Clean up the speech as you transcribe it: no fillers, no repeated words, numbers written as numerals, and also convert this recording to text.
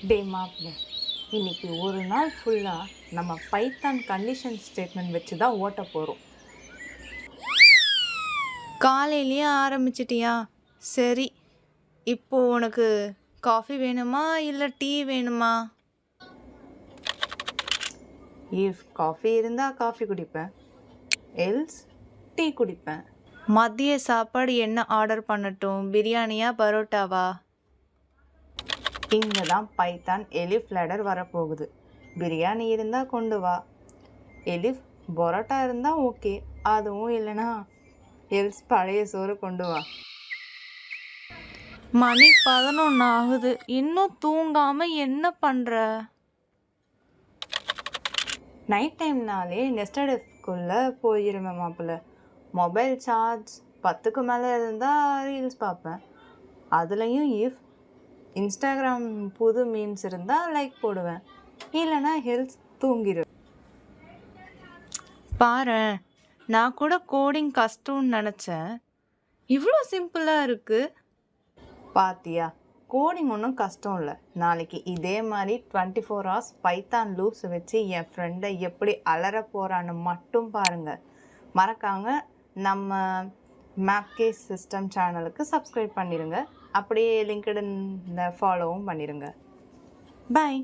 டே மாப்ள, இன்னைக்கு ஒரு நாள் ஃபுல்லாக நம்ம பைத்தான் கண்டிஷன் ஸ்டேட்மெண்ட் வச்சு தான் ஓட்ட போகிறோம். காலையிலேயே ஆரம்பிச்சிட்டியா? சரி, இப்போ உனக்கு காஃபி வேணுமா இல்லை டீ வேணுமா? இஃப் காஃபி இருந்தால் காஃபி குடிப்பேன், எல்ஸ் டீ குடிப்பேன். மதிய சாப்பாடு என்ன ஆர்டர் பண்ணட்டும்? பிரியாணியா பரோட்டாவா? இங்கே தான் பைத்தான் எலிஃப் லேடர் வரப்போகுது. பிரியாணி இருந்தால் கொண்டு வா, எலிஃப் பரோட்டா இருந்தால் ஓகே, அதுவும் இல்லைனா எல்ஸ் பழைய சோறு கொண்டு வா. மணி 11 ஆகுது, இன்னும் தூங்காம என்ன பண்ற? நைட் டைம்னாலே நெஸ்டட் எஃப்குள்ளே போயிருவேன் மாப்பிள்ள. மொபைல் சார்ஜ் 10க்கு மேலே இருந்தால் ரீல்ஸ் பார்ப்பேன். அதுலேயும் இஃப் இன்ஸ்டாகிராம் புது மீம்ஸ் இருந்தால் லைக் போடுவேன், இல்லைனா ஹெல்த் தூங்கிடுவேன். பாரேன், நான் கூட கோடிங் கஷ்டம்னு நினச்சேன், இவ்வளோ சிம்பிளாக இருக்குது. பாத்தியா, கோடிங் ஒன்றும் கஷ்டம் இல்லை. நாளைக்கு இதே மாதிரி 24 hours பைத்தான் லூப்ஸ் வச்சு என் ஃப்ரெண்டை எப்படி அலற போகிறான்னு மட்டும் பாருங்கள். மறக்காம நம்ம மேப்கேஸ் சிஸ்டம் சேனலுக்கு சப்ஸ்கிரைப் பண்ணிடுங்க. அப்படியே லிங்க்டின்ல ஃபாலோவும் பண்ணிடுங்க. பாய்.